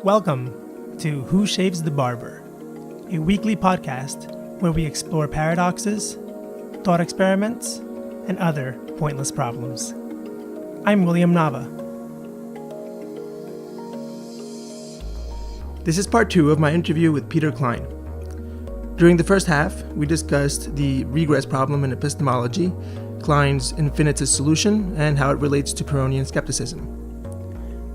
Welcome to Who Shaves the Barber, a weekly podcast where we explore paradoxes, thought experiments, and other pointless problems. I'm William Nava. This is part 2 of my interview with Peter Klein. During the first half, we discussed the regress problem in epistemology, Klein's infinitist solution, and how it relates to Pyrrhonian skepticism.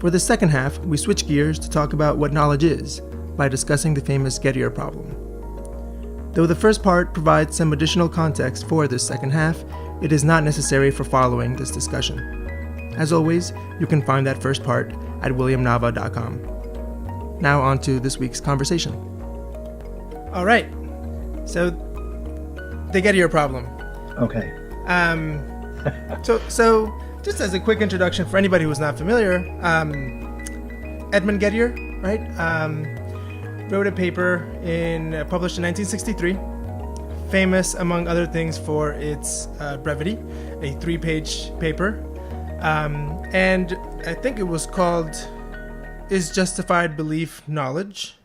For the second half, we switch gears to talk about what knowledge is by discussing the famous Gettier problem. Though the first part provides some additional context for this second half, it is not necessary for following this discussion. As always, you can find that first part at williamnava.com. Now on to this week's conversation. All right, so the Gettier problem. Okay. So just as a quick introduction for anybody who's not familiar, Edmund Gettier, right, wrote a paper published in 1963, famous among other things for its brevity, a 3-page paper, and I think it was called "Is Justified Belief Knowledge?"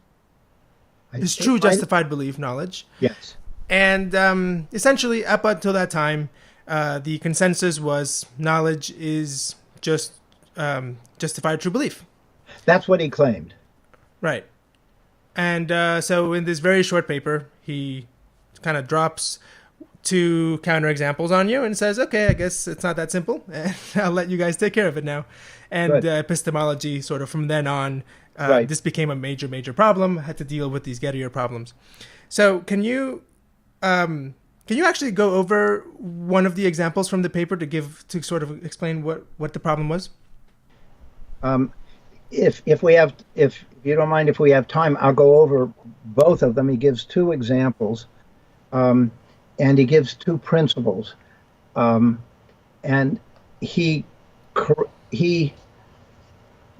Is true justified belief knowledge? Yes. And essentially, up until that time, the consensus was knowledge is just justified true belief. That's what he claimed. Right. And so in this very short paper, he kind of drops 2 counterexamples on you and says, okay, I guess it's not that simple, and I'll let you guys take care of it now. And epistemology, sort of from then on, this became a major problem, had to deal with these Gettier problems. So can you actually go over one of the examples from the paper to sort of explain what the problem was? If you don't mind, if we have time, I'll go over both of them. He gives 2 examples, and he gives 2 principles, and he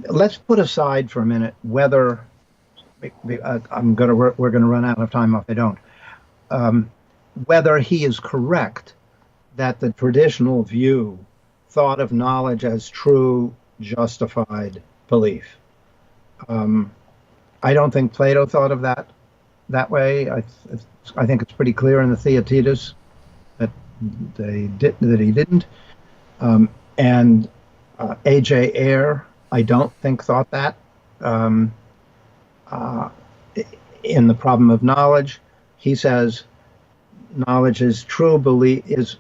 let's put aside for a minute whether we're gonna run out of time if I don't. Whether he is correct that the traditional view thought of knowledge as true, justified belief. I don't think Plato thought of that way. I think it's pretty clear in the Theaetetus that he didn't. And A.J. Ayer, I don't think thought that. In the problem of knowledge, he says knowledge is true beliefs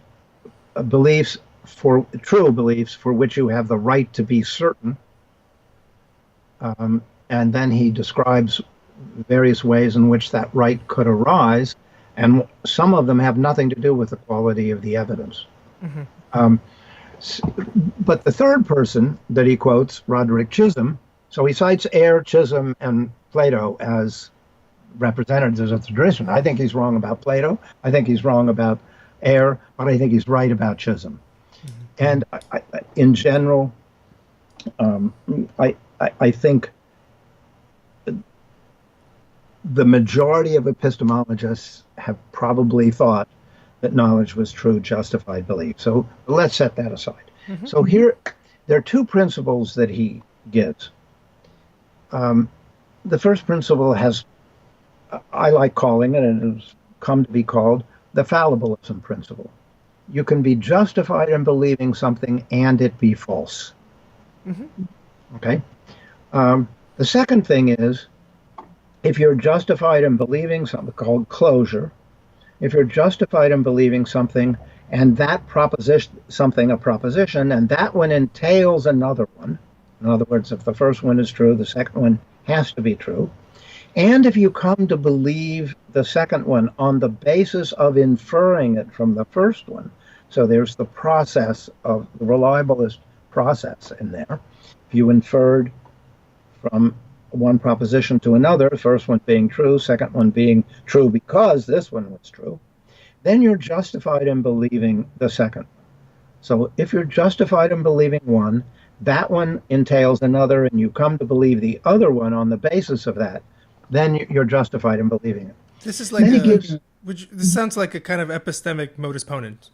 for which you have the right to be certain. And then he describes various ways in which that right could arise, and some of them have nothing to do with the quality of the evidence. Mm-hmm. But the third person that he quotes, Roderick Chisholm, so he cites Ayer, Chisholm, and Plato as representatives of the tradition. I think he's wrong about Plato. I think he's wrong about Ayer, but I think he's right about Chisholm. Mm-hmm. And in general, I think the majority of epistemologists have probably thought that knowledge was true, justified belief. So let's set that aside. Mm-hmm. So here, there are 2 principles that he gives. The first principle I like calling it, and it has come to be called, the fallibilism principle. You can be justified in believing something and it be false. Mm-hmm. Okay? The second thing is, if you're justified in believing something called closure, if you're justified in believing something and that a proposition, and that one entails another one, in other words, if the first one is true, the second one has to be true, and if you come to believe the second one on the basis of inferring it from the first one, so there's the process of the reliabilist process in there. If you inferred from one proposition to another, the first one being true, second one being true because this one was true, then you're justified in believing the second one. So if you're justified in believing one, that one entails another, and you come to believe the other one on the basis of that, then you're justified in believing it. This is like this sounds like a kind of epistemic modus ponens.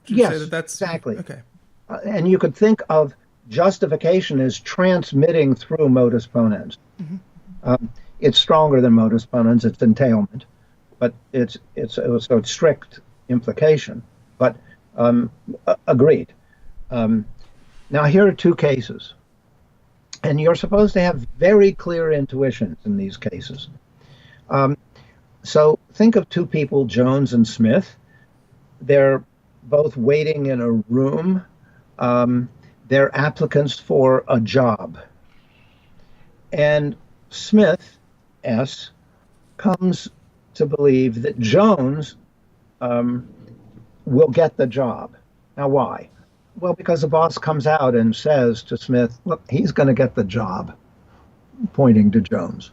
Yes, exactly. Okay. And you could think of justification is transmitting through modus ponens. Mm-hmm. It's stronger than modus ponens. It's entailment, but so it's strict implication. But agreed. Now here are two cases, and you're supposed to have very clear intuitions in these cases. So think of two people, Jones and Smith. They're both waiting in a room. They're applicants for a job. And Smith, S, comes to believe that Jones will get the job. Now, why? Well, because the boss comes out and says to Smith, look, he's going to get the job, pointing to Jones.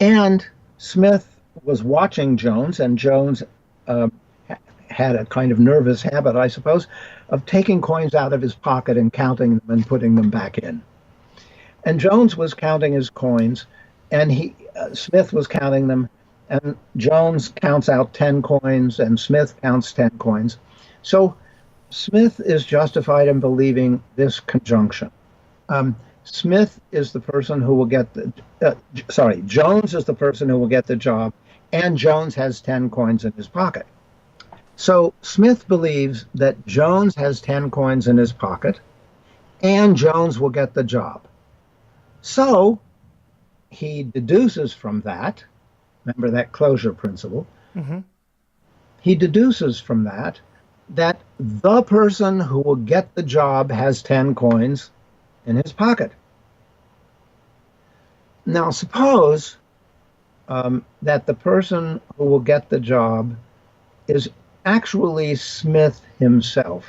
And Smith was watching Jones, and Jones had a kind of nervous habit, I suppose, of taking coins out of his pocket and counting them and putting them back in. And Jones was counting his coins, and Smith was counting them, and Jones counts out 10 coins, and Smith counts 10 coins. So Smith is justified in believing this conjunction. Smith is the person who will get Jones is the person who will get the job, and Jones has 10 coins in his pocket. So Smith believes that Jones has 10 coins in his pocket, and Jones will get the job. So he deduces from that, remember that closure principle, he deduces from that the person who will get the job has 10 coins in his pocket. Now suppose that the person who will get the job is actually Smith himself,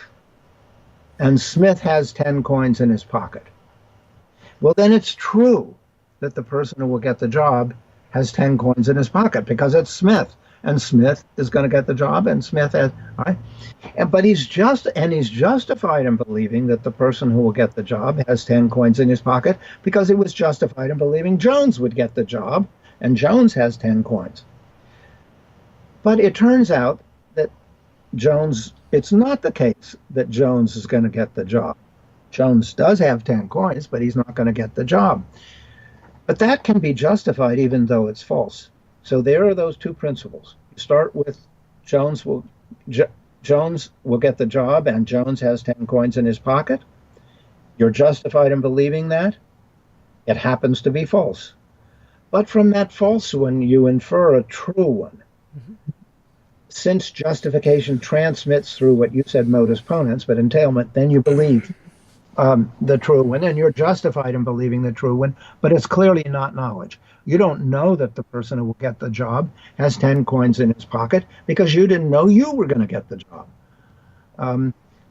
and Smith has 10 coins in his pocket. Well, then it's true that the person who will get the job has 10 coins in his pocket because it's Smith, and Smith is going to get the job, and Smith has, all right? But he's justified in believing that the person who will get the job has 10 coins in his pocket because he was justified in believing Jones would get the job, and Jones has 10 coins. But it turns out that it's not the case that Jones is going to get the job. Jones does have 10 coins, but he's not going to get the job. But that can be justified even though it's false. So there are those two principles. You start with Jones will get the job, and Jones has 10 coins in his pocket. You're justified in believing that. It happens to be false. But from that false one, you infer a true one. Since justification transmits through what you said, modus ponens, but entailment, then you believe the true one, and you're justified in believing the true one, but it's clearly not knowledge. You don't know that the person who will get the job has 10 coins in his pocket because you didn't know you were going to get the job.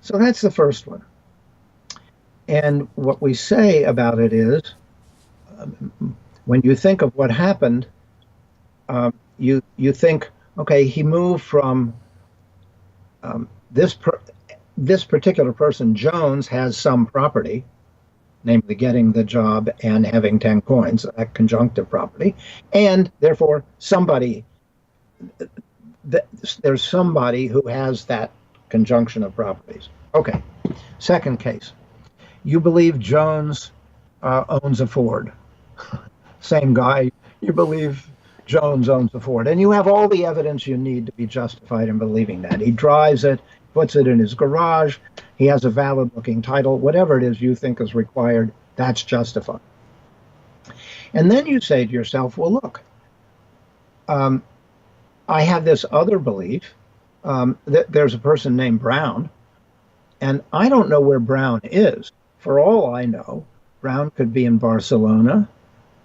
So that's the first one. And what we say about it is, when you think of what happened, you think, okay, he moved from this particular person, Jones, has some property, namely getting the job and having 10 coins, a conjunctive property, and therefore there's somebody who has that conjunction of properties. Okay, second case. You believe Jones owns a Ford. Same guy, you believe Jones owns a Ford, and you have all the evidence you need to be justified in believing that. He drives it, puts it in his garage, he has a valid-looking title, whatever it is you think is required, that's justified. And then you say to yourself, well, look, I have this other belief that there's a person named Brown, and I don't know where Brown is. For all I know, Brown could be in Barcelona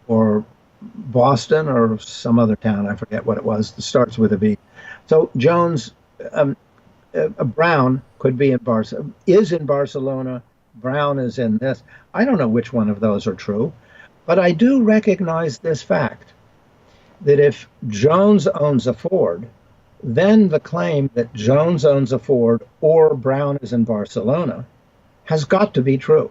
or Boston or some other town, I forget what it was, that starts with a B. So Jones, Brown could be is in Barcelona, Brown is in this. I don't know which one of those are true, but I do recognize this fact, that if Jones owns a Ford, then the claim that Jones owns a Ford or Brown is in Barcelona has got to be true.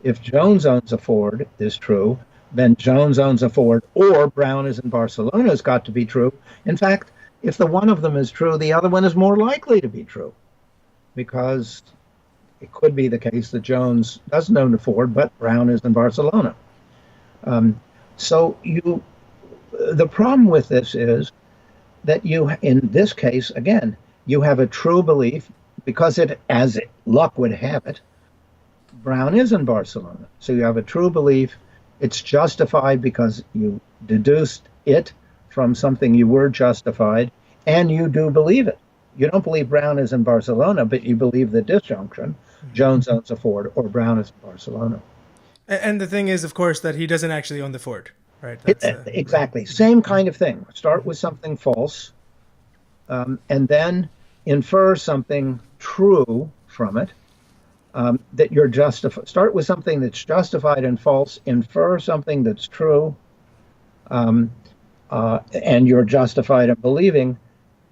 If Jones owns a Ford is true, then Jones owns a Ford or Brown is in Barcelona has got to be true. In fact, if the one of them is true, the other one is more likely to be true, because it could be the case that Jones doesn't own a Ford, but Brown is in Barcelona. So the problem with this is that in this case, again, you have a true belief because luck would have it, Brown is in Barcelona. So you have a true belief. It's justified because you deduced it from something you were justified, and you do believe it. You don't believe Brown is in Barcelona, but you believe the disjunction. Jones owns a Ford, or Brown is in Barcelona. And the thing is, of course, that he doesn't actually own the Ford, right? Exactly. Same kind of thing. Start with something false, and then infer something true from it. That you're justified. Start with something that's justified and false. Infer something that's true, and you're justified in believing.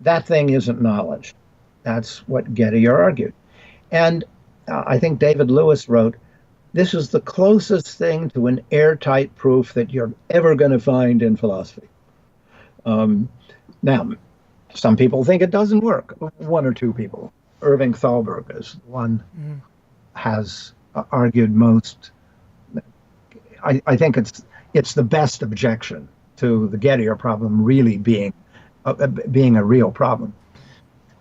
That thing isn't knowledge. That's what Gettier argued. And I think David Lewis wrote, this is the closest thing to an airtight proof that you're ever going to find in philosophy. Now, some people think it doesn't work. One or two people. Irving Thalberg is one has argued most. I think it's the best objection to the Gettier problem really being a real problem.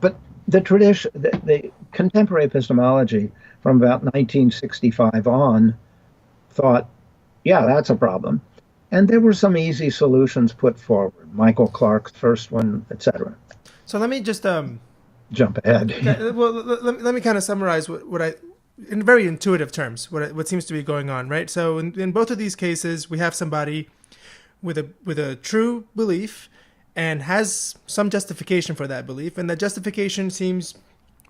But the contemporary epistemology from about 1965 on thought, yeah, that's a problem. And there were some easy solutions put forward. Michael Clark's first one, etc. So let me just jump ahead. Well, let me kind of summarize what I, in very intuitive terms, what seems to be going on, right? So in both of these cases, we have somebody with a true belief and has some justification for that belief, and that justification seems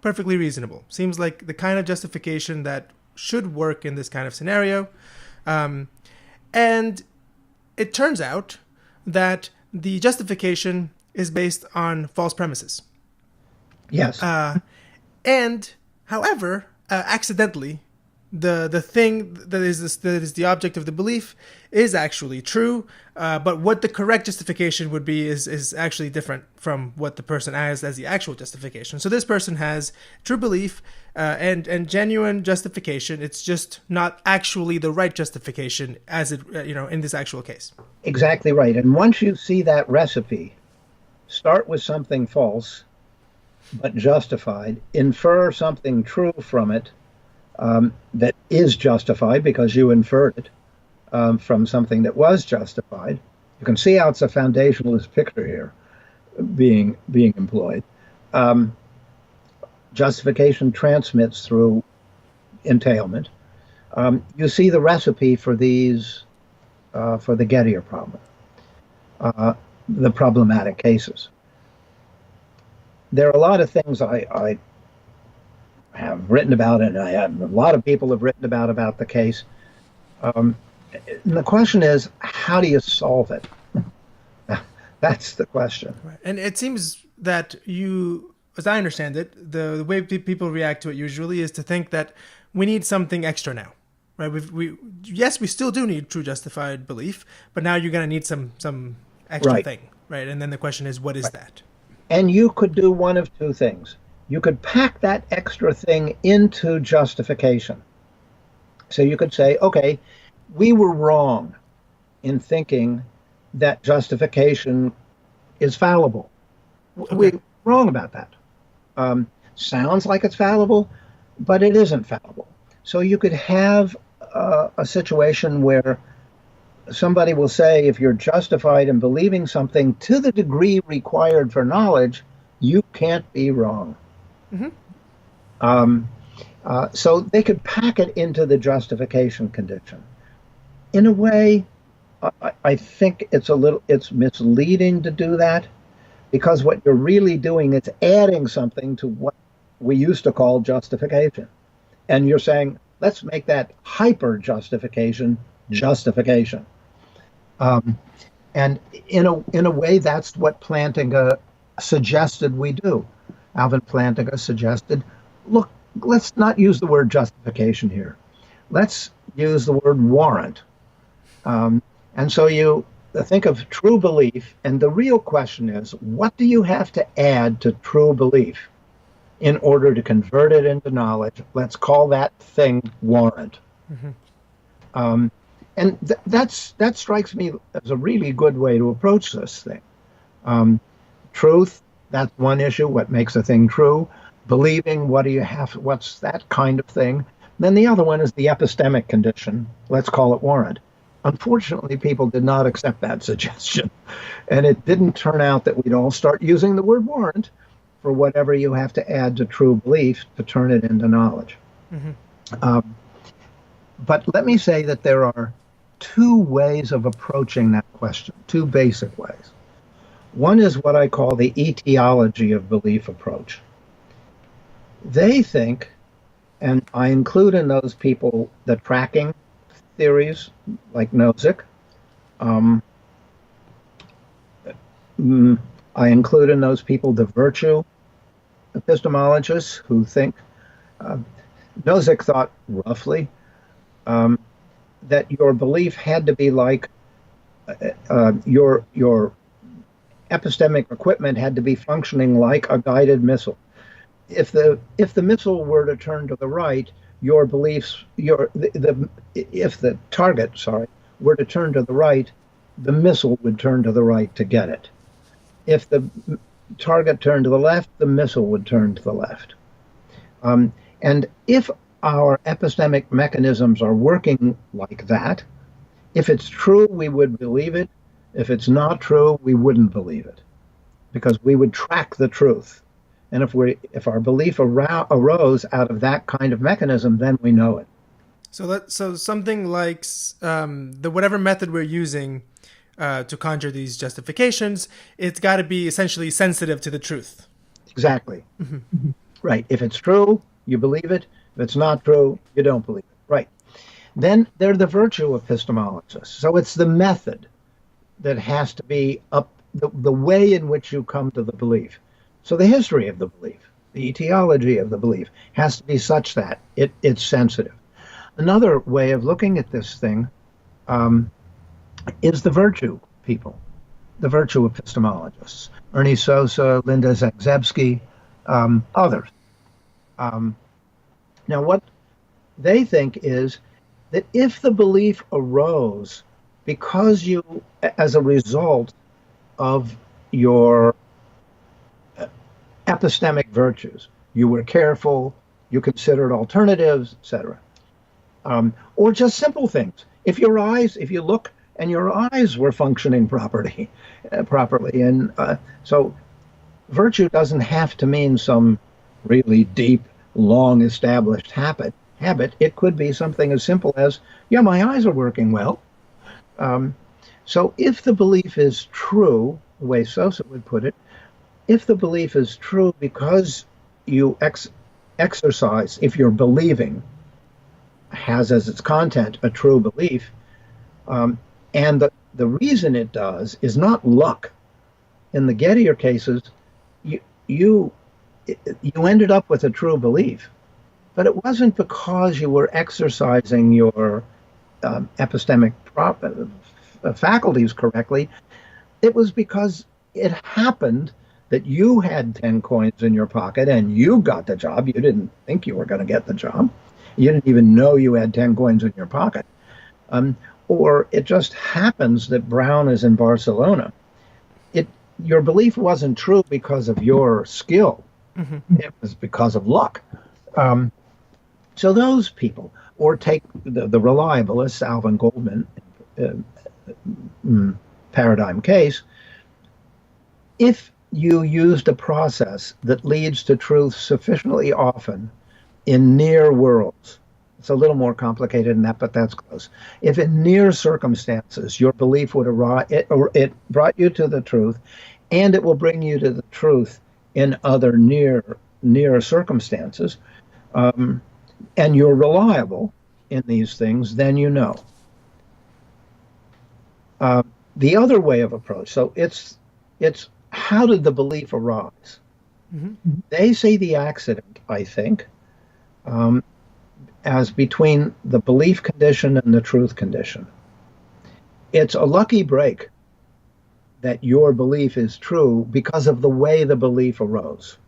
perfectly reasonable. Seems like the kind of justification that should work in this kind of scenario. And it turns out that the justification is based on false premises. Yes. And however, accidentally, the thing that is the object of the belief is actually true, but what the correct justification would be is actually different from what the person has as the actual justification. So this person has true belief and genuine justification. It's just not actually the right justification as it in this actual case. Exactly right. And once you see that recipe, start with something false but justified, infer something true from it that is justified because you inferred it from something that was justified. You can see how it's a foundationalist picture here being employed. Justification transmits through entailment. You see the recipe for these, for the Gettier problem, the problematic cases. There are a lot of things I have written about, and a lot of people have written about the case. And the question is, how do you solve it? That's the question. Right. And it seems that you, as I understand it, the way people react to it usually is to think that we need something extra now, right? Yes, we still do need true justified belief, but now you're going to need some extra thing, right? And then the question is, what is that? And you could do one of two things. You could pack that extra thing into justification. So you could say, okay, we were wrong in thinking that justification is fallible. Okay. We're wrong about that. Sounds like it's fallible, but it isn't fallible. So you could have a situation where somebody will say, if you're justified in believing something to the degree required for knowledge, you can't be wrong. Mm-hmm. So they could pack it into the justification condition. In a way, I think it's misleading to do that, because what you're really doing is adding something to what we used to call justification. And you're saying, let's make that hyper justification. And in a way, that's what Plantinga suggested we do. Alvin Plantinga suggested, look, let's not use the word justification here. Let's use the word warrant. And so you think of true belief, and the real question is, what do you have to add to true belief in order to convert it into knowledge? Let's call that thing warrant. Mm-hmm. And that strikes me as a really good way to approach this thing. Um, Truth, that's one issue. What makes a thing true? Believing, what do you have? What's that kind of thing? Then the other one is the epistemic condition. Let's call it warrant. Unfortunately, people did not accept that suggestion. And it didn't turn out that we'd all start using the word warrant for whatever you have to add to true belief to turn it into knowledge. Mm-hmm. But let me say that there are two ways of approaching that question, two basic ways. One is what I call the etiology of belief approach. They think, and I include in those people the tracking theories like Nozick. I include in those people the virtue epistemologists who think, Nozick thought roughly, that your belief had to be like your epistemic equipment had to be functioning like a guided missile. If the missile were to turn to the right, your beliefs if the target, were to turn to the right, the missile would turn to the right to get it. If the target turned to the left, the missile would turn to the left. And if our epistemic mechanisms are working like that, if it's true, we would believe it. If it's not true, we wouldn't believe it, because we would track the truth. And if our belief arose out of that kind of mechanism, then we know it. So something like the whatever method we're using to conjure these justifications, it's got to be essentially sensitive to the truth. Exactly. Mm-hmm. Right. If it's true, you believe it. If it's not true, you don't believe it. Right. Then they're the virtue epistemologists. So it's the method that has to be the way in which you come to the belief. So the history of the belief, the etiology of the belief, has to be such that it's sensitive. Another way of looking at this thing is the virtue people, the virtue epistemologists, Ernie Sosa, Linda Zagzebski, others. Now, what they think is that if the belief arose because you, as a result of your epistemic virtues, you were careful, you considered alternatives, etc., or just simple things. If you look and your eyes were functioning properly, and so virtue doesn't have to mean some really deep, long-established habit. It could be something as simple as, yeah, my eyes are working well. So if the belief is true, the way Sosa would put it, if the belief is true because you exercise, if your believing has as its content a true belief, and the reason it does is not luck. In the Gettier cases, you ended up with a true belief, but it wasn't because you were exercising your epistemic faculties correctly. It was because it happened that you had 10 coins in your pocket and you got the job. You didn't think you were going to get the job. You didn't even know you had 10 coins in your pocket. Or it just happens that Brown is in Barcelona. Your belief wasn't true because of your skill. Mm-hmm. It was because of luck. So those people, or take the reliabilists, Alvin Goldman paradigm case, if you used a process that leads to truth sufficiently often in near worlds, it's a little more complicated than that, but that's close. If in near circumstances your belief would arise, it brought you to the truth, and it will bring you to the truth in other near circumstances, and you're reliable in these things, then you know. The other way of approach, so it's how did the belief arise? Mm-hmm. They say the accident, I think, as between the belief condition and the truth condition. It's a lucky break that your belief is true because of the way the belief arose.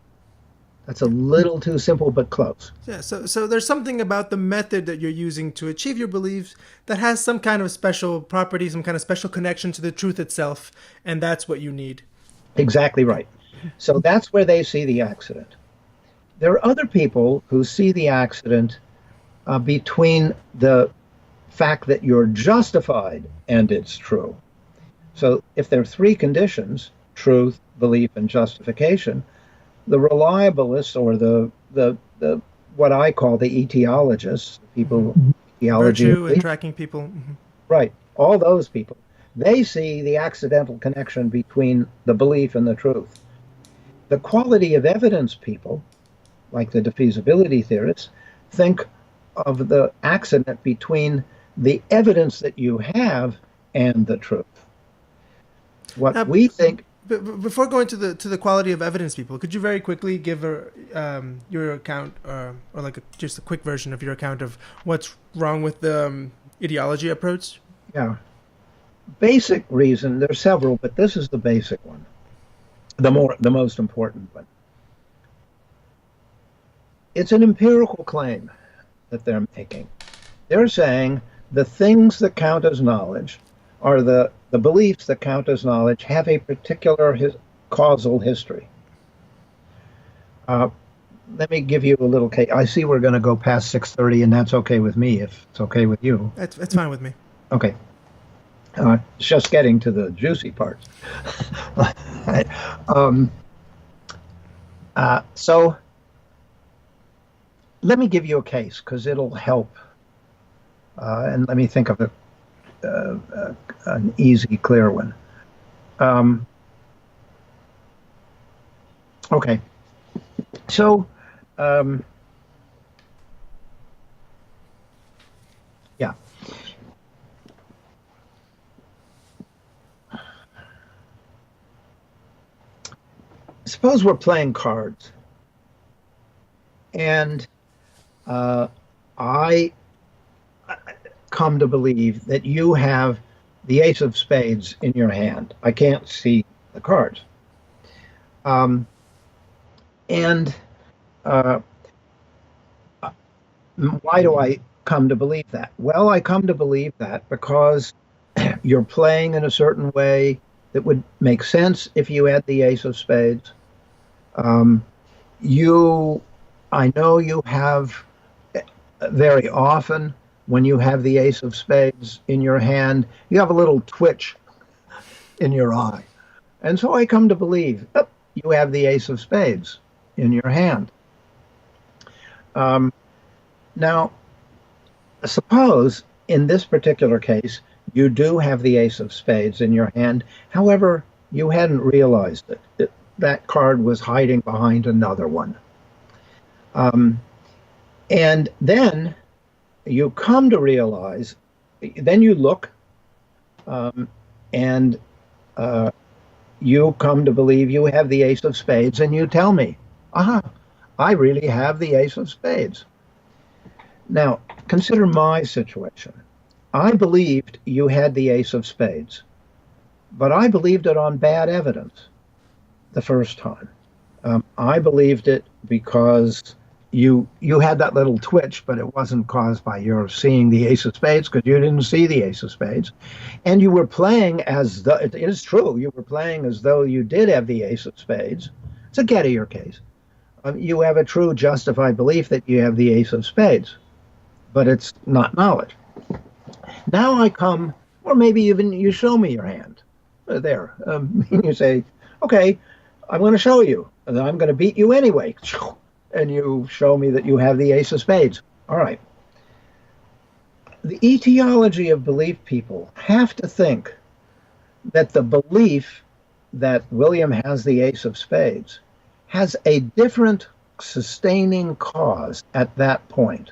That's a little too simple, but close. Yeah, so there's something about the method that you're using to achieve your beliefs that has some kind of special property, some kind of special connection to the truth itself, and that's what you need. Exactly right. So that's where they see the accident. There are other people who see the accident between the fact that you're justified and it's true. So if there are three conditions, truth, belief, and justification, the reliabilists, or the what I call the etiologists, people, etiology, Virtue and tracking people. Mm-hmm. right, all those people, they see the accidental connection between the belief and the truth. The quality of evidence people, like the defeasibility theorists, think of the accident between the evidence that you have and the truth. What we think. Before going to the quality of evidence people, could you very quickly give your account, or like just a quick version of your account of what's wrong with the ideology approach? Yeah. Basic reason, there's several, but this is the basic one, the most important one. It's an empirical claim that they're making. They're saying the things that count as knowledge, are the beliefs that count as knowledge, have a particular causal history. Let me give you a little case. I see we're going to go past 6:30, and that's okay with me if it's okay with you. It's fine with me. Okay. It's just getting to the juicy parts. So let me give you a case because it'll help. And let me think of an easy, clear one. Okay. So, yeah. Suppose we're playing cards, and I come to believe that you have the ace of spades in your hand. I can't see the cards. And why do I come to believe that? Well, I come to believe that because you're playing in a certain way that would make sense if you had the ace of spades. I know you have very often, when you have the ace of spades in your hand, you have a little twitch in your eye. And so I come to believe, you have the ace of spades in your hand. Now, suppose in this particular case, you do have the ace of spades in your hand. However, you hadn't realized it. That card was hiding behind another one. And then you come to realize, then you look, and you come to believe you have the ace of spades, and you tell me, I really have the ace of spades. Now, consider my situation. I believed you had the ace of spades, but I believed it on bad evidence the first time. I believed it because you had that little twitch, but it wasn't caused by your seeing the ace of spades, because you didn't see the ace of spades. And you were playing as though, it is true, you were playing as though you did have the ace of spades. It's a Gettier case. You have a true justified belief that you have the ace of spades, but it's not knowledge. Now I come, or maybe even you show me your hand. There. You say, okay, I'm going to show you, and I'm going to beat you anyway. And you show me that you have the ace of spades. All right. The etiology of belief people have to think that the belief that William has the ace of spades has a different sustaining cause at that point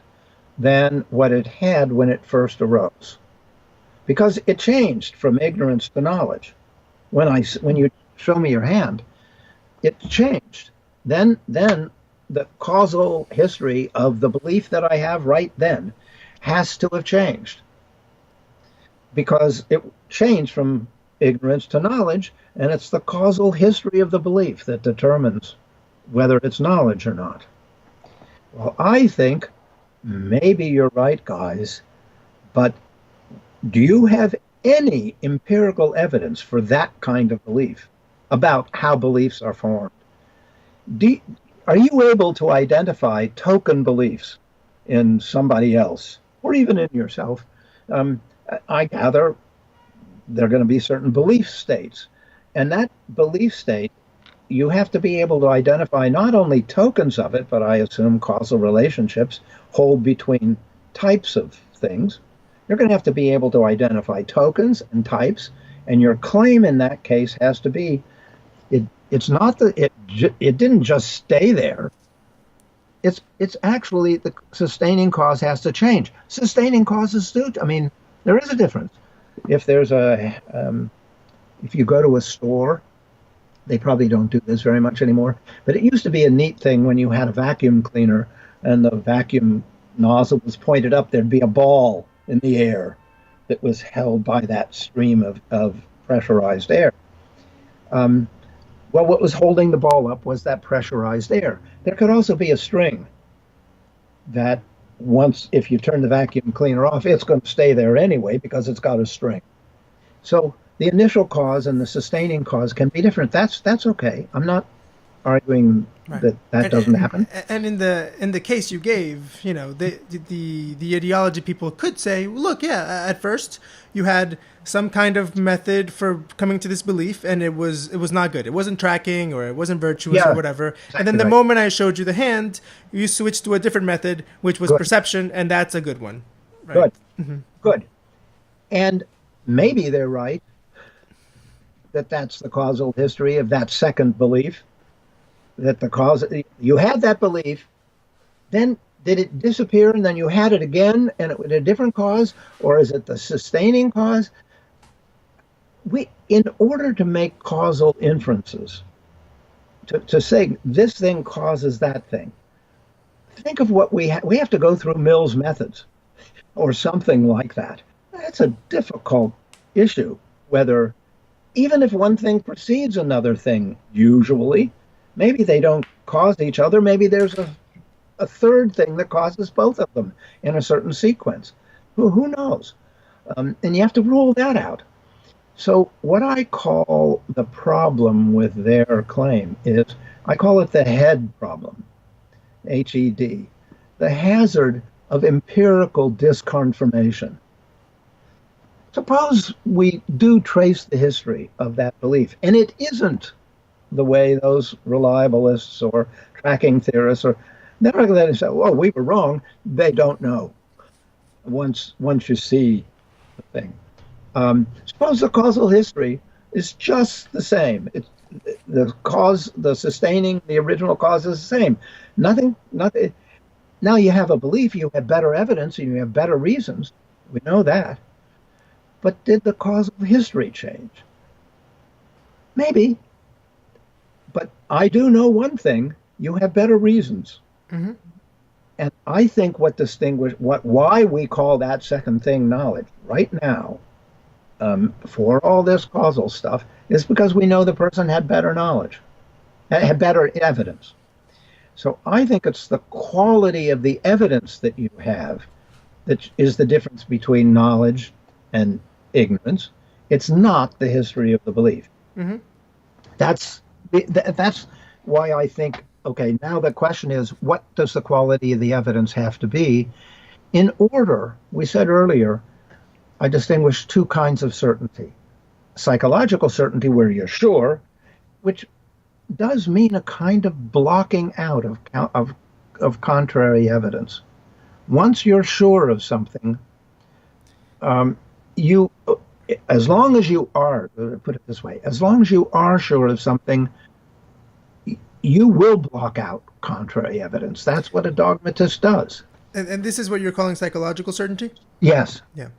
than what it had when it first arose. Because it changed from ignorance to knowledge. When you show me your hand, it changed. Then the causal history of the belief that I have right then has to have changed. Because it changed from ignorance to knowledge, and it's the causal history of the belief that determines whether it's knowledge or not. Well, I think maybe you're right, guys, but do you have any empirical evidence for that kind of belief about how beliefs are formed? Do, are you able to identify token beliefs in somebody else or even in yourself? I gather there are going to be certain belief states. And that belief state, you have to be able to identify not only tokens of it, but I assume causal relationships hold between types of things. You're going to have to be able to identify tokens and types, and your claim in that case has to be it's not that it didn't just stay there. It's actually the sustaining cause has to change. Sustaining causes do. I mean, there is a difference. If there's if you go to a store, they probably don't do this very much anymore, but it used to be a neat thing when you had a vacuum cleaner and the vacuum nozzle was pointed up, there'd be a ball in the air that was held by that stream of pressurized air. Well, what was holding the ball up was that pressurized air. There could also be a string that once, if you turn the vacuum cleaner off, it's going to stay there anyway because it's got a string. So the initial cause and the sustaining cause can be different. That's okay. I'm not arguing that doesn't happen. And in the case you gave, the ideology people could say, well, look, yeah, at first you had some kind of method for coming to this belief, and it was not good. It wasn't tracking, or it wasn't virtuous, or whatever. Exactly. And then the moment I showed you the hand, you switched to a different method, which was perception, and that's a good one. Right? Good. Mm-hmm. Good. And maybe they're right that that's the causal history of that second belief. That the cause, you had that belief, then did it disappear and then you had it again and it was a different cause, or is it the sustaining cause? In order to make causal inferences, to say this thing causes that thing, think of what we have to go through Mill's methods or something like that. That's a difficult issue, whether even if one thing precedes another thing, usually, maybe they don't cause each other. Maybe there's a third thing that causes both of them in a certain sequence. Who knows? And you have to rule that out. So what I call the problem with their claim is, I call it the head problem, H-E-D, the hazard of empirical disconfirmation. Suppose we do trace the history of that belief, and it isn't the way those reliabilists or tracking theorists they're not going to say, "Oh, we were wrong." They don't know. Once you see the thing, suppose the causal history is just the same. It's the cause, the sustaining, the original cause is the same. Nothing. Now you have a belief. You have better evidence, and you have better reasons. We know that. But did the causal history change? Maybe. But I do know one thing: you have better reasons. Mm-hmm. And I think why we call that second thing knowledge right now, for all this causal stuff, is because we know the person had better knowledge, had better evidence. So I think it's the quality of the evidence that you have that is the difference between knowledge and ignorance. It's not the history of the belief. Mm-hmm. That's why I think, okay, now the question is, what does the quality of the evidence have to be? In order, we said earlier, I distinguish two kinds of certainty. Psychological certainty, where you're sure, which does mean a kind of blocking out of contrary evidence. Once you're sure of something, as long as you are, put it this way, as long as you are sure of something, you will block out contrary evidence. That's what a dogmatist does. And this is what you're calling psychological certainty? Yes. Yeah.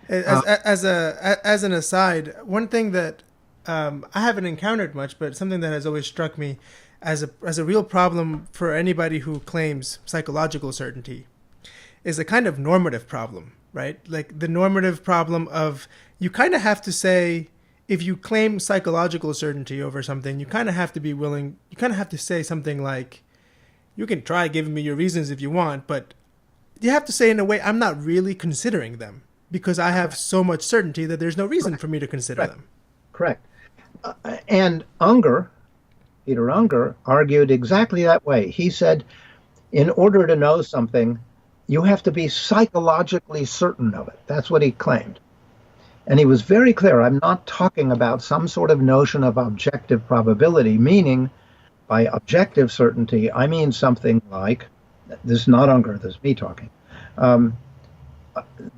As an aside, one thing that I haven't encountered much, but something that has always struck me as a real problem for anybody who claims psychological certainty is a kind of normative problem, right? Like the normative problem of, you kind of have to say, if you claim psychological certainty over something, you kind of have to be willing, you kind of have to say something like, you can try giving me your reasons if you want, but you have to say in a way, I'm not really considering them because I have so much certainty that there's no reason for me to consider them. Correct. And Unger, Peter Unger, argued exactly that way. He said, in order to know something, you have to be psychologically certain of it. That's what he claimed. And he was very clear. I'm not talking about some sort of notion of objective probability, meaning by objective certainty, I mean something like, this is not Unger, this is me talking,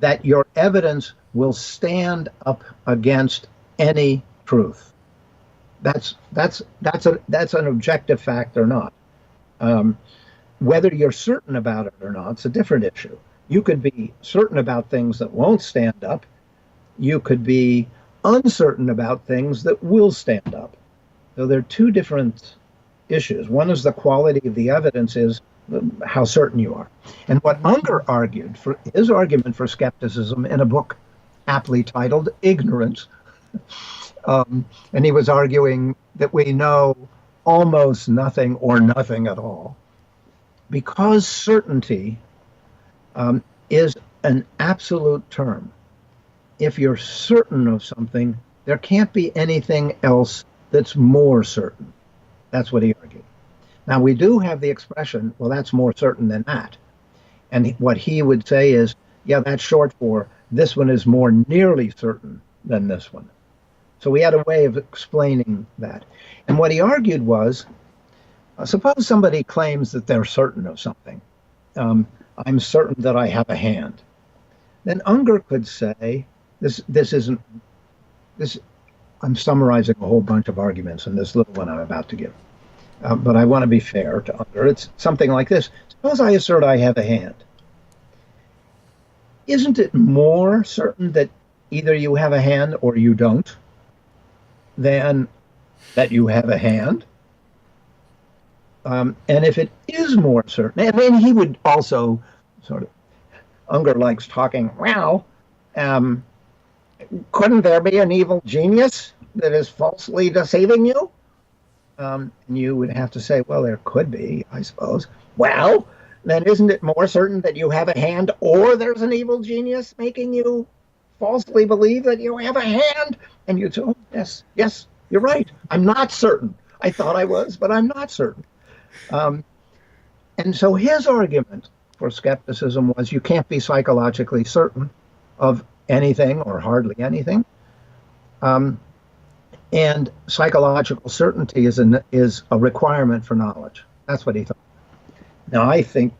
that your evidence will stand up against any truth. That's an objective fact or not. Whether you're certain about it or not, it's a different issue. You could be certain about things that won't stand up. You could be uncertain about things that will stand up. So there are two different issues. One is the quality of the evidence, is how certain you are. And what Unger argued, for his argument for skepticism in a book aptly titled Ignorance, and he was arguing that we know almost nothing or nothing at all, because certainty is an absolute term. If you're certain of something, there can't be anything else that's more certain. That's what he argued. Now, we do have the expression, well, that's more certain than that. And what he would say is, yeah, that's short for this one is more nearly certain than this one. So we had a way of explaining that. And what he argued was, suppose somebody claims that they're certain of something. I'm certain that I have a hand. Then Unger could say, I'm summarizing a whole bunch of arguments in this little one I'm about to give. But I want to be fair to Unger. It's something like this. Suppose I assert I have a hand. Isn't it more certain that either you have a hand or you don't than that you have a hand? And if it is more certain, and then he would also sort of, Unger likes talking, well, couldn't there be an evil genius that is falsely deceiving you? And you would have to say, well, there could be, I suppose. Well, then isn't it more certain that you have a hand or there's an evil genius making you falsely believe that you have a hand? And you'd say, oh, yes, you're right. I'm not certain. I thought I was, but I'm not certain. And so his argument for skepticism was you can't be psychologically certain of anything or hardly anything. And psychological certainty is a requirement for knowledge. That's what he thought. Now, I think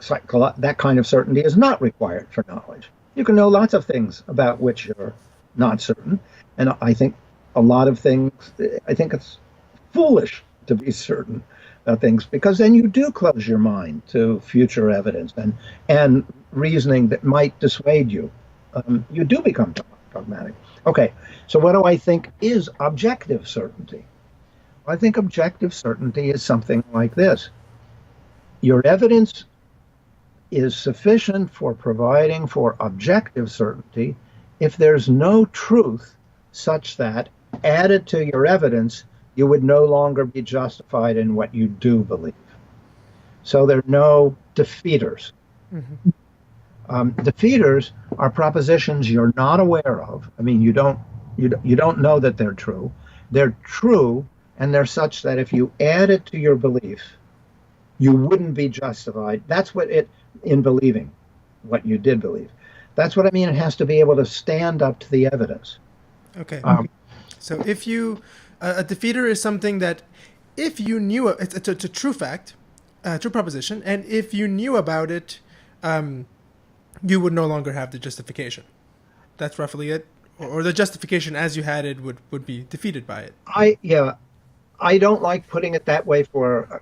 that kind of certainty is not required for knowledge. You can know lots of things about which you're not certain. And I think a lot of things, I think it's foolish to be certain about things, because then you do close your mind to future evidence and reasoning that might dissuade you. You do become dogmatic. Okay, so what do I think is objective certainty? I think objective certainty is something like this. Your evidence is sufficient for providing for objective certainty if there's no truth such that, added to your evidence, you would no longer be justified in what you do believe. So there are no defeaters. Mm-hmm. Defeaters are propositions you're not aware of. I mean, you don't know that they're true. They're true, and they're such that if you add it to your belief, you wouldn't be justified. That's what in believing what you did believe. That's what I mean. It has to be able to stand up to the evidence. Okay. So if you, a defeater is something that if you knew, it's a true fact, true proposition, and if you knew about it, you would no longer have the justification. That's roughly it. Or the justification as you had it would be defeated by it. I don't like putting it that way for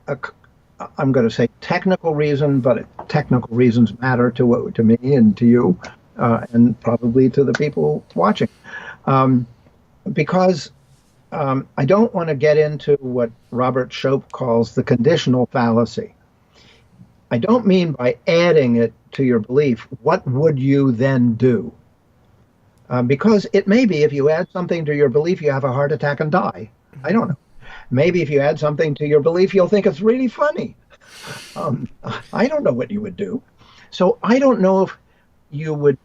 I'm going to say technical reason, but technical reasons matter to me and to you, and probably to the people watching. Because I don't want to get into what Robert Shope calls the conditional fallacy. I don't mean by adding it to your belief, what would you then do? Because it may be if you add something to your belief, you have a heart attack and die. I don't know. Maybe if you add something to your belief, you'll think it's really funny. I don't know what you would do. So I don't know if you would,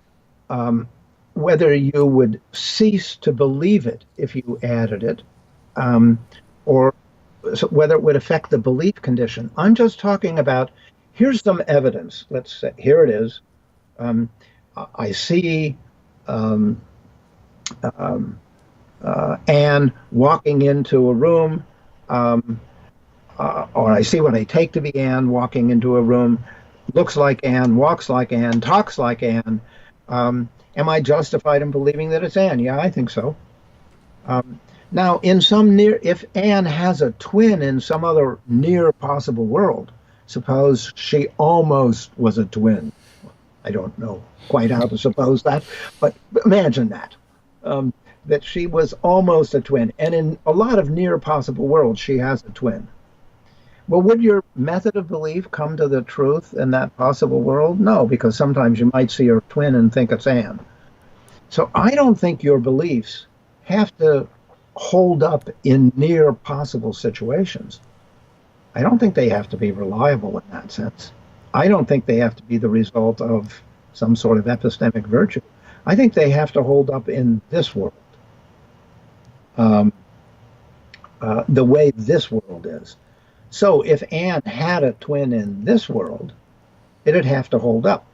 whether you would cease to believe it if you added it, or whether it would affect the belief condition. I'm just talking about, here's some evidence. Let's say, here it is. I see Anne walking into a room, or I see what I take to be Anne walking into a room, looks like Anne, walks like Anne, talks like Anne. Am I justified in believing that it's Anne? Yeah, I think so. Now, if Anne has a twin in some other near possible world, suppose she almost was a twin. I don't know quite how to suppose that, but imagine that. That she was almost a twin, and in a lot of near possible worlds, she has a twin. Well, would your method of belief come to the truth in that possible world? No, because sometimes you might see your twin and think it's Anne. So I don't think your beliefs have to hold up in near possible situations. I don't think they have to be reliable in that sense. I don't think they have to be the result of some sort of epistemic virtue. I think they have to hold up in this world, the way this world is. So if Anne had a twin in this world, it'd have to hold up.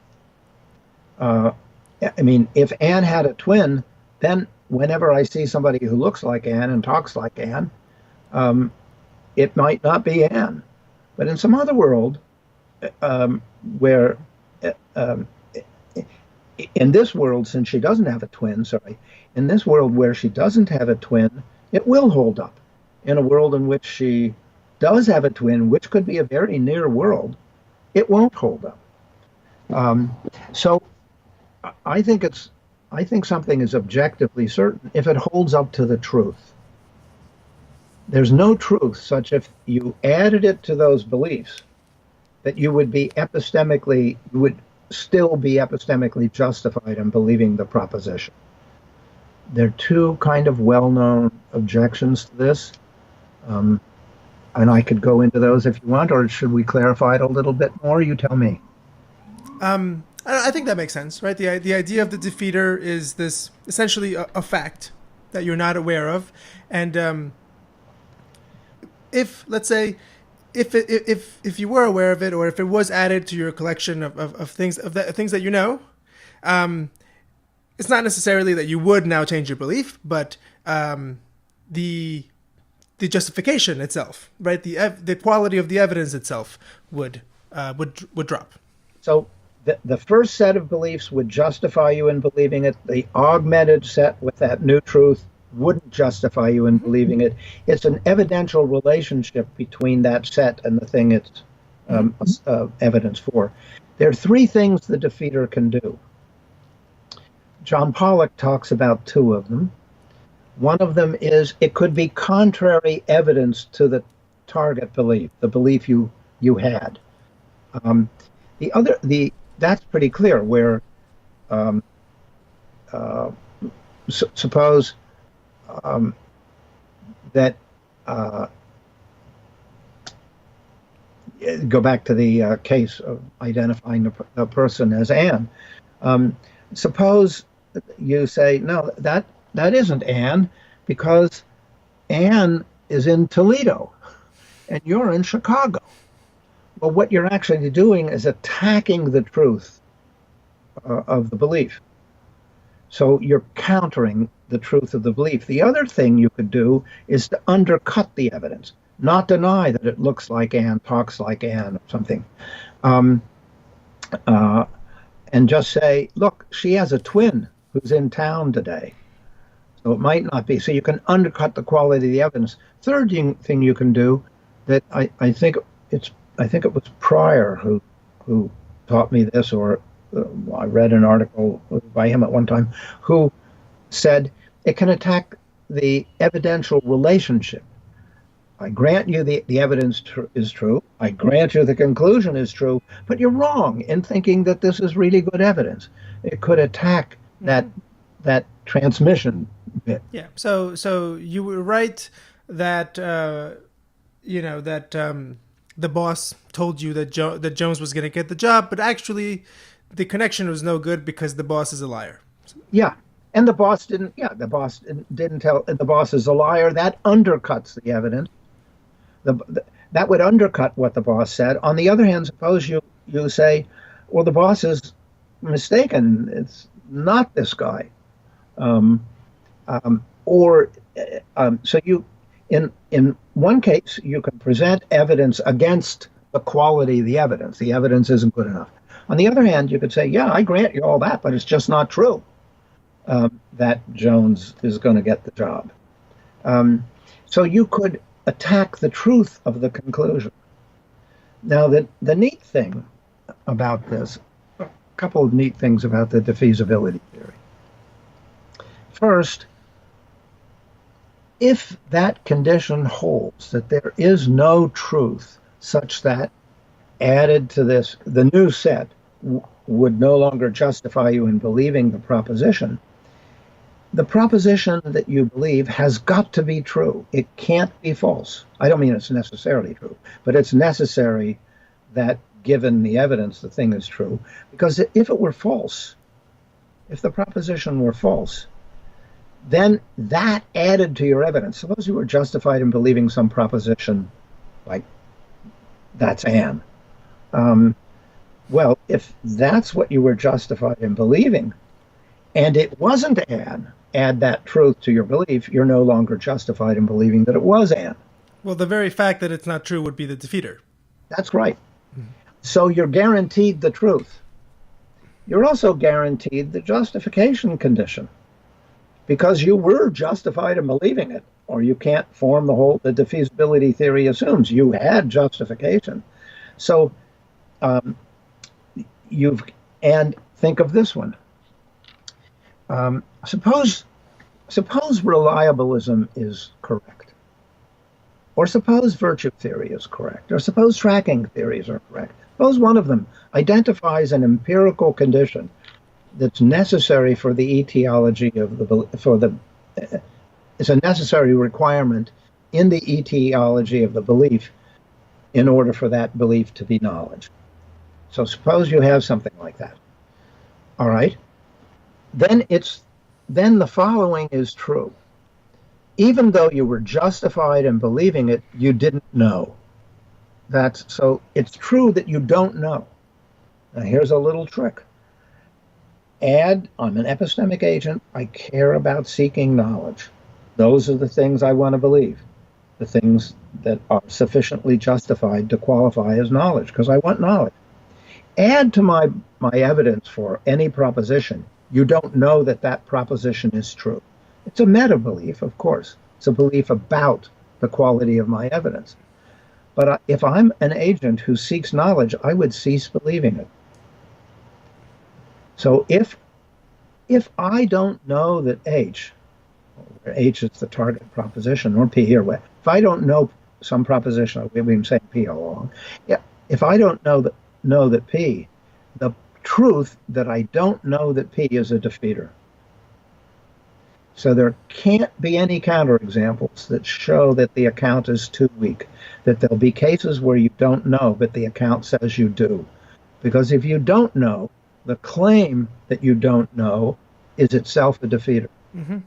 If Anne had a twin, then whenever I see somebody who looks like Anne and talks like Anne, it might not be Anne. But in some other world, where in this world, since she doesn't have a twin, in this world where she doesn't have a twin, it will hold up. In a world in which she does have a twin, which could be a very near world, it won't hold up. So I think something is objectively certain if it holds up to the truth. There's no truth such if you added it to those beliefs that you would still be epistemically justified in believing the proposition. There are two kind of well-known objections to this, and I could go into those if you want, or should we clarify it a little bit more? You tell me. I think that makes sense, right? The idea of the defeater is this essentially a fact that you're not aware of, and if, let's say, if you were aware of it, or if it was added to your collection of things that you know, it's not necessarily that you would now change your belief, but the justification itself, right? The quality of the evidence itself would drop. So the first set of beliefs would justify you in believing it. The augmented set with that new truth wouldn't justify you in believing it. It's an evidential relationship between that set and the thing it's evidence for. There are three things the defeater can do. John Pollock talks about two of them. One of them is it could be contrary evidence to the target belief, the belief you had. That's pretty clear. Where suppose that go back to the case of identifying the person as Anne. Suppose you say, no, that isn't Anne, because Anne is in Toledo and you're in Chicago. Well, what you're actually doing is attacking the truth of the belief. So you're countering the truth of the belief. The other thing you could do is to undercut the evidence, not deny that it looks like Anne, talks like Anne, or something. And just say, look, she has a twin who's in town today. So it might not be. So you can undercut the quality of the evidence. Third thing you can do, that I think it was Pryor who taught me this, or I read an article by him at one time, who said it can attack the evidential relationship. I grant you the evidence is true. I grant you the conclusion is true, but you're wrong in thinking that this is really good evidence. It could attack that that transmission bit. Yeah. So you were right that the boss told you that that Jones was going to get the job, but actually the connection was no good because the boss is a liar. Yeah. And the boss didn't. Yeah, the boss didn't tell. The boss is a liar. That undercuts the evidence. That would undercut what the boss said. On the other hand, suppose you say, well, the boss is mistaken. It's not this guy. So you, in one case, you can present evidence against the quality of the evidence. The evidence isn't good enough. On the other hand, you could say, yeah, I grant you all that, but it's just not true that Jones is going to get the job. So you could attack the truth of the conclusion. Now, the neat thing about this, a couple of neat things about the defeasibility theory. First, if that condition holds, that there is no truth such that added to this, the new set would no longer justify you in believing the proposition that you believe has got to be true. It can't be false. I don't mean it's necessarily true, but it's necessary that given the evidence, the thing is true. Because if it were false, if the proposition were false, then that added to your evidence. Suppose you were justified in believing some proposition like that's Anne. Well, if that's what you were justified in believing, and it wasn't Anne, add that truth to your belief, you're no longer justified in believing that it was Anne. Well, the very fact that it's not true would be the defeater. That's right. So you're guaranteed the truth. You're also guaranteed the justification condition because you were justified in believing it, or you can't form the defeasibility theory assumes you had justification. So and think of this one. Suppose reliabilism is correct, or suppose virtue theory is correct, or suppose tracking theories are correct. Suppose one of them identifies an empirical condition that's necessary for the etiology of it's a necessary requirement in the etiology of the belief in order for that belief to be knowledge. So suppose you have something like that. All right. Then the following is true. Even though you were justified in believing it, you didn't know. So it's true that you don't know. Now here's a little trick. I'm an epistemic agent. I care about seeking knowledge. Those are the things I want to believe. The things that are sufficiently justified to qualify as knowledge, because I want knowledge. Add to my evidence for any proposition. You don't know that proposition is true. It's a meta-belief, of course. It's a belief about the quality of my evidence. But if I'm an agent who seeks knowledge, I would cease believing it. So if I don't know that H is the target proposition, or P, or what, if I don't know some proposition, we've been saying P all along. Yeah, if I don't know that P, the truth that I don't know that P is a defeater. So there can't be any counterexamples that show that the account is too weak, that there'll be cases where you don't know, but the account says you do. Because if you don't know, the claim that you don't know is itself a defeater. Mm-hmm.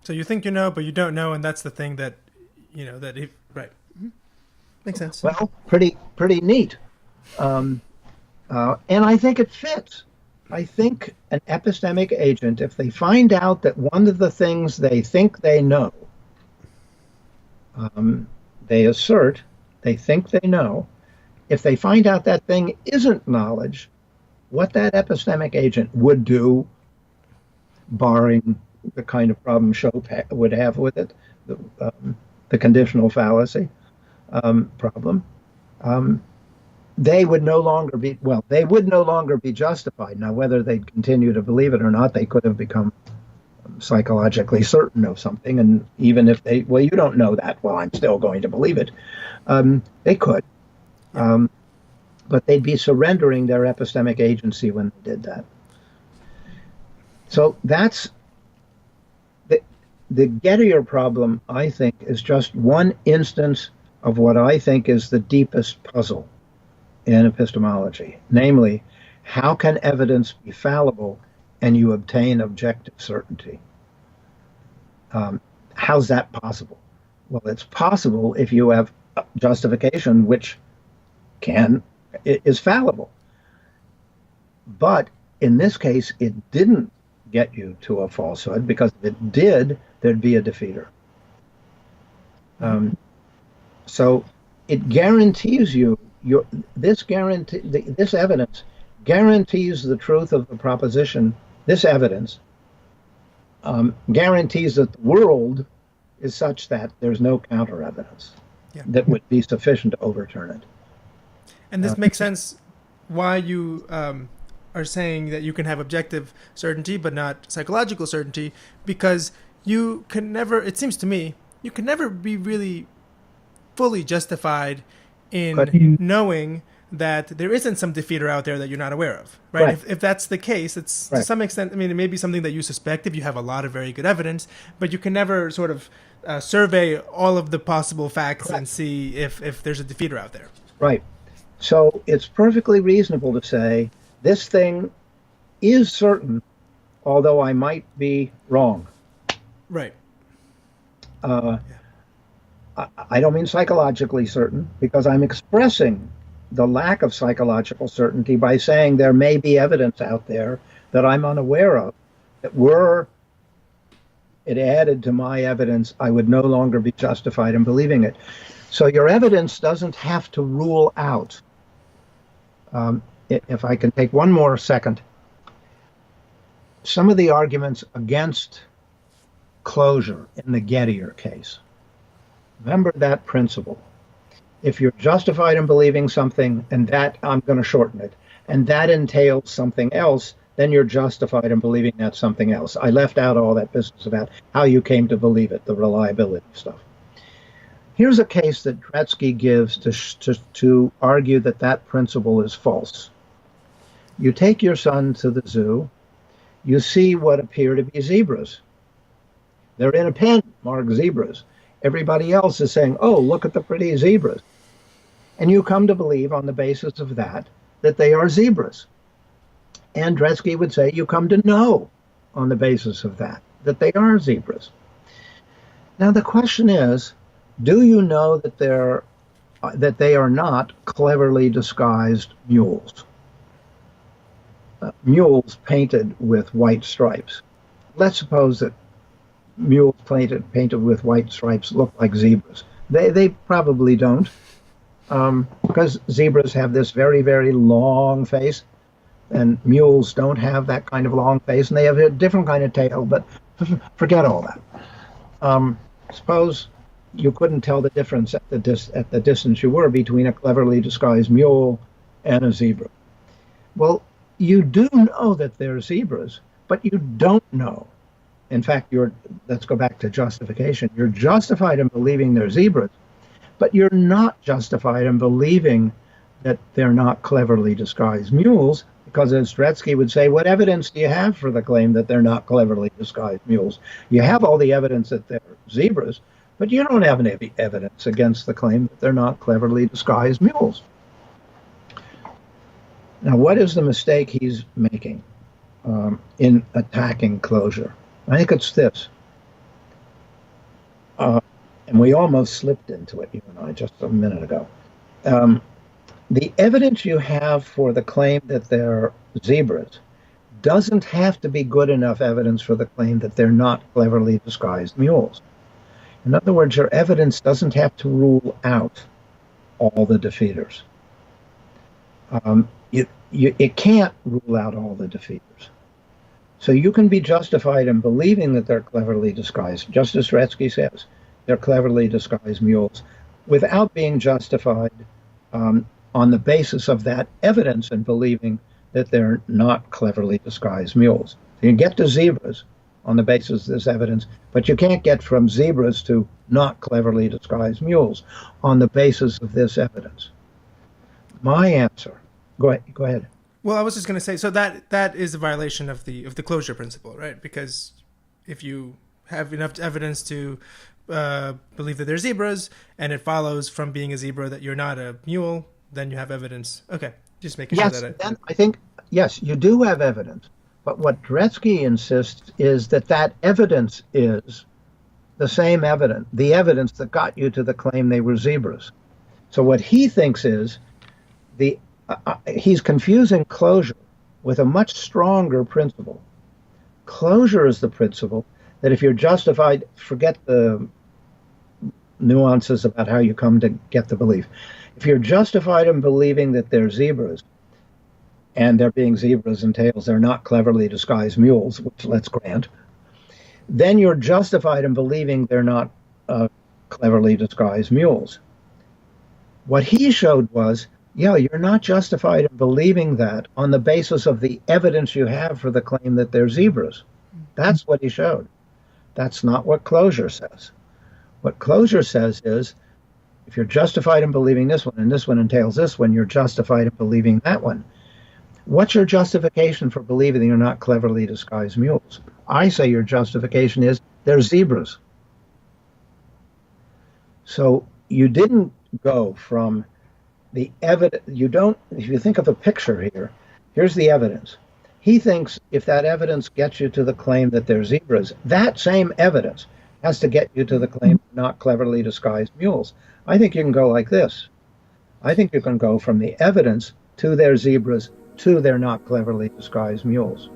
So you think you know, but you don't know, and that's the thing that, right. Mm-hmm. Makes sense. Well, pretty neat. And I think it fits. I think an epistemic agent, if they find out that one of the things they think they know, they assert, they think they know, if they find out that thing isn't knowledge, what that epistemic agent would do, barring the kind of problem Schoep would have with it, the conditional fallacy problem, they would no longer be justified. Now, whether they'd continue to believe it or not, they could have become psychologically certain of something. And even if you don't know that, well, I'm still going to believe it. They could. But they'd be surrendering their epistemic agency when they did that. So that's the Gettier problem, I think, is just one instance of what I think is the deepest puzzle in epistemology. Namely, how can evidence be fallible and you obtain objective certainty? How's that possible? Well, it's possible if you have justification, which is fallible. But in this case, it didn't get you to a falsehood, because if it did, there'd be a defeater. So it guarantees you this evidence guarantees the truth of the proposition. This evidence guarantees that the world is such that there's no counter evidence that would be sufficient to overturn it. And this makes sense why you are saying that you can have objective certainty but not psychological certainty, because you can never, it seems to me, you can never be really fully justified in knowing that there isn't some defeater out there that you're not aware of, right? If that's the case, it's to some extent, I mean, it may be something that you suspect if you have a lot of very good evidence, but you can never sort of survey all of the possible facts and see if there's a defeater out there. Right. So it's perfectly reasonable to say this thing is certain, although I might be wrong. Right. I don't mean psychologically certain, because I'm expressing the lack of psychological certainty by saying there may be evidence out there that I'm unaware of, that were it added to my evidence, I would no longer be justified in believing it. So your evidence doesn't have to rule out. If I can take one more second, some of the arguments against closure in the Gettier case. Remember that principle. If you're justified in believing something, and that, I'm going to shorten it, and that entails something else, then you're justified in believing that's something else. I left out all that business about how you came to believe it, the reliability stuff. Here's a case that Tretzky gives to argue that that principle is false. You take your son to the zoo, you see what appear to be zebras. They're in a pen marked zebras. Everybody else is saying, oh, look at the pretty zebras. And you come to believe on the basis of that they are zebras. And Tretzky would say you come to know on the basis of that they are zebras. Now the question is, do you know that they are not cleverly disguised mules? Mules painted with white stripes. Let's suppose that mules painted with white stripes look like zebras. They probably don't, because zebras have this very, very long face, and mules don't have that kind of long face, and they have a different kind of tail, but forget all that. Suppose you couldn't tell the difference at the distance you were between a cleverly disguised mule and a zebra. Well, you do know that they're zebras, but you don't know. In fact, let's go back to justification. You're justified in believing they're zebras, but you're not justified in believing that they're not cleverly disguised mules, because as Tretzky would say, what evidence do you have for the claim that they're not cleverly disguised mules? You have all the evidence that they're zebras, but you don't have any evidence against the claim that they're not cleverly disguised mules. Now, what is the mistake he's making in attacking closure? I think it's this. And we almost slipped into it, you and I, just a minute ago. The evidence you have for the claim that they're zebras doesn't have to be good enough evidence for the claim that they're not cleverly disguised mules. In other words, your evidence doesn't have to rule out all the defeaters. It can't rule out all the defeaters. So you can be justified in believing that they're cleverly disguised, just as Tretzky says, they're cleverly disguised mules, without being justified on the basis of that evidence and believing that they're not cleverly disguised mules. So you get to zebras on the basis of this evidence, but you can't get from zebras to not cleverly disguised mules on the basis of this evidence. My answer, go ahead. Well, I was just going to say, so that is a violation of the closure principle, right? Because if you have enough evidence to believe that they're zebras, and it follows from being a zebra that you're not a mule, then you have evidence. Okay, just making sure that then I think, yes, you do have evidence. But what Dretske insists is that evidence is the same evidence, the evidence that got you to the claim they were zebras. So what he thinks is he's confusing closure with a much stronger principle. Closure is the principle that if you're justified, forget the nuances about how you come to get the belief. If you're justified in believing that they're zebras, and they're being zebras entails they're not cleverly disguised mules, which let's grant, then you're justified in believing they're not cleverly disguised mules. What he showed was, you're not justified in believing that on the basis of the evidence you have for the claim that they're zebras. That's what he showed. That's not what closure says. What closure says is, if you're justified in believing this one, and this one entails this one, you're justified in believing that one. What's your justification for believing you're not cleverly disguised mules? I say your justification is they're zebras. So you didn't go from the evidence, if you think of a picture here, here's the evidence. He thinks if that evidence gets you to the claim that they're zebras, that same evidence has to get you to the claim they're not cleverly disguised mules. I think you can go like this. I think you can go from the evidence to their zebras to they're not cleverly disguised mules.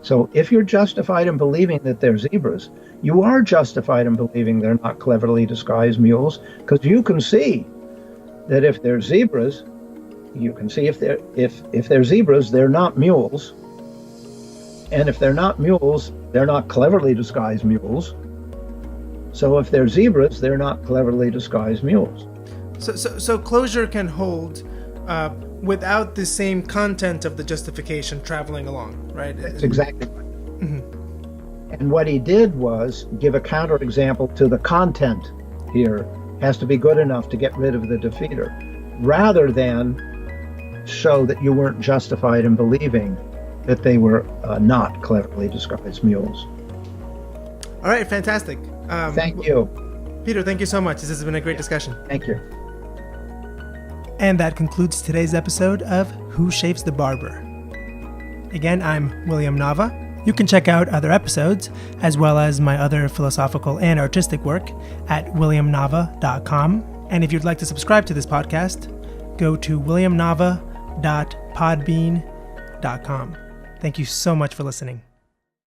So if you're justified in believing that they're zebras, you are justified in believing they're not cleverly disguised mules, because you can see that if they're zebras, you can see if they're zebras, they're not mules. And if they're not mules, they're not cleverly disguised mules. So if they're zebras, they're not cleverly disguised mules. So closure can hold without the same content of the justification traveling along, right? That's exactly right. Mm-hmm. And what he did was give a counterexample to the content here has to be good enough to get rid of the defeater, rather than show that you weren't justified in believing that they were not cleverly disguised mules. All right, fantastic. Thank you. Peter, thank you so much. This has been a great discussion. Thank you. And that concludes today's episode of Who Shapes the Barber? Again, I'm William Nava. You can check out other episodes, as well as my other philosophical and artistic work at williamnava.com. And if you'd like to subscribe to this podcast, go to williamnava.podbean.com. Thank you so much for listening.